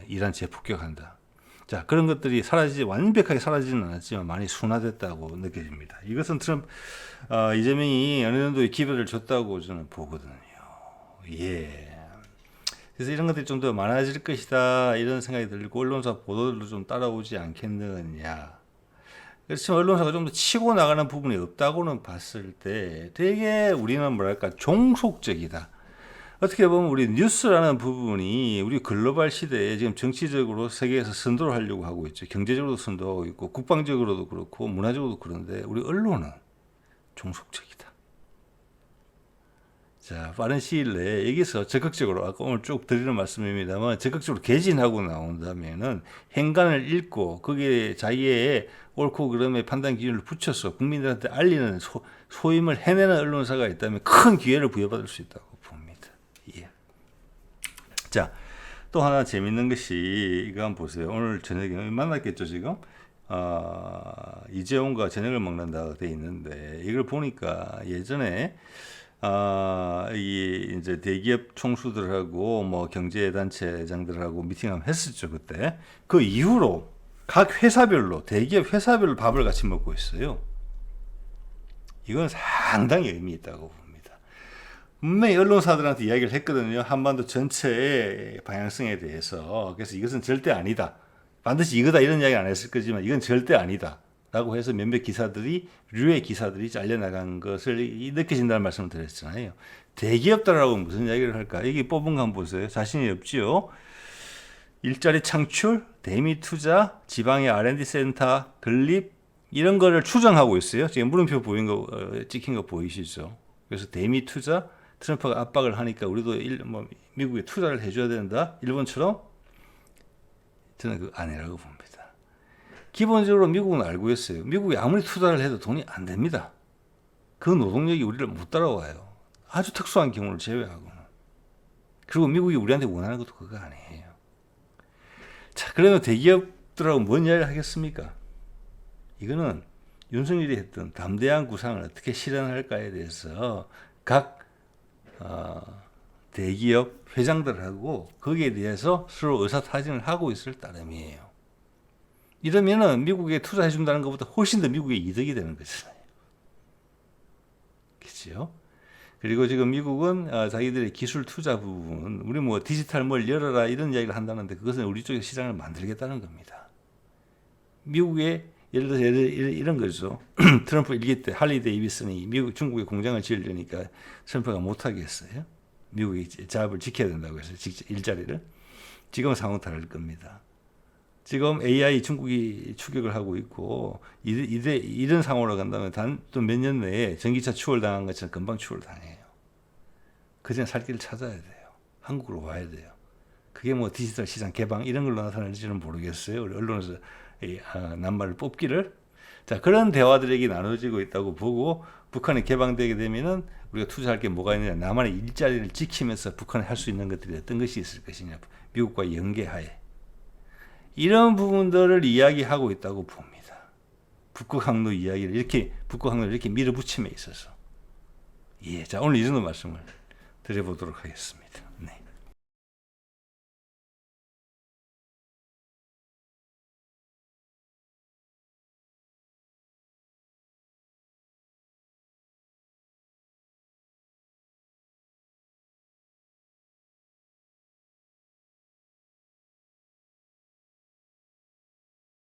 이란 재폭격한다. 자, 그런 것들이 완벽하게 사라지지는 않았지만 많이 순화됐다고 느껴집니다. 이것은 이재명이 어느 정도의 기회를 줬다고 저는 보거든요. 그래서 이런 것들이 좀 더 많아질 것이다, 이런 생각이 들고 언론사 보도들도 좀 따라오지 않겠느냐. 그렇지만 언론사가 좀 더 치고 나가는 부분이 없다고는 봤을 때 되게 우리는 뭐랄까 종속적이다. 어떻게 보면 우리 뉴스라는 부분이 우리 글로벌 시대에 지금 정치적으로 세계에서 선도를 하려고 하고 있죠. 경제적으로도 선도하고 있고 국방적으로도 그렇고 문화적으로도 그런데 우리 언론은 종속적이다. 자, 빠른 시일 내에 여기서 적극적으로, 아까 오늘 쭉 드리는 말씀입니다만, 적극적으로 개진하고 나온다면은 행간을 읽고 거기에 자기의 옳고 그름의 판단 기준을 붙여서 국민들한테 알리는 소임을 해내는 언론사가 있다면 큰 기회를 부여받을 수 있다고 봅니다. 자, 또 하나 재밌는 것이 이거 한번 보세요. 오늘 저녁에 만났겠죠, 지금? 이재용과 저녁을 먹는다고 돼 있는데 이걸 보니까 예전에 이 이제 대기업 총수들하고 뭐 경제단체장들하고 미팅 한번 했었죠 그때. 그 이후로 각 회사별로 대기업 회사별로 밥을 같이 먹고 있어요. 이건 상당히 의미 있다고 봅니다. 분명히 언론사들한테 이야기를 했거든요. 한반도 전체의 방향성에 대해서. 그래서 이것은 절대 아니다. 반드시 이거다 이런 이야기는 안 했을 거지만 이건 절대 아니다. 라고 해서 몇몇 기사들이, 류의 기사들이 잘려나간 것을 느껴진다는 말씀을 드렸잖아요. 대기업들하고 무슨 이야기를 할까? 여기 뽑은 거 한번 보세요. 자신이 없지요. 일자리 창출, 대미 투자, 지방의 R&D 센터, 건립, 이런 거를 추정하고 있어요. 지금 물음표 보인 거, 찍힌 거 보이시죠? 그래서 대미 투자, 트럼프가 압박을 하니까 우리도 미국에 투자를 해줘야 된다. 일본처럼 저는 그거 아니라고 봅니다. 기본적으로 미국은 알고 있어요. 미국이 아무리 투자를 해도 돈이 안 됩니다. 그 노동력이 우리를 못 따라와요. 아주 특수한 경우를 제외하고는. 그리고 미국이 우리한테 원하는 것도 그거 아니에요. 자, 그러면 대기업들하고 뭔 이야기를 하겠습니까? 이거는 윤석열이 했던 담대한 구상을 어떻게 실현할까에 대해서 각 대기업 회장들하고 거기에 대해서 서로 의사타진을 하고 있을 따름이에요. 이러면은 미국에 투자해 준다는 것보다 훨씬 더 미국의 이득이 되는 거잖아요. 그렇죠? 그리고 지금 미국은 자기들의 기술 투자 부분, 우리 뭐 디지털 뭘 열어라 이런 이야기를 한다는데 그것은 우리 쪽에 시장을 만들겠다는 겁니다. 미국의 예를 들어서 이런 거죠. 트럼프 일기 때 할리 데이비슨이 미국 중국에 공장을 지으려니까 트럼프가 못하게 했어요. 미국이 자업을 지켜야 된다고 해서 일자리를. 지금 상황 다를 겁니다. 지금 AI 중국이 추격을 하고 있고 이런 상황으로 간다면 단 또 몇 년 내에 전기차 추월당한 것처럼 금방 추월당해요. 그전에 살 길을 찾아야 돼요. 한국으로 와야 돼요. 그게 뭐 디지털 시장 개방 이런 걸로 나타날지는 모르겠어요. 우리 언론에서 낱말을 뽑기를. 자, 그런 대화들이 나눠지고 있다고 보고 북한이 개방되게 되면은 우리가 투자할 게 뭐가 있느냐. 남한의 일자리를 지키면서 북한이 할 수 있는 것들이 어떤 것이 있을 것이냐. 미국과 연계하에. 이런 부분들을 이야기하고 있다고 봅니다. 북극 항로 이야기를 북극 항로를 이렇게 밀어붙임에 있어서. 자, 오늘 이 정도 말씀을 드려보도록 하겠습니다.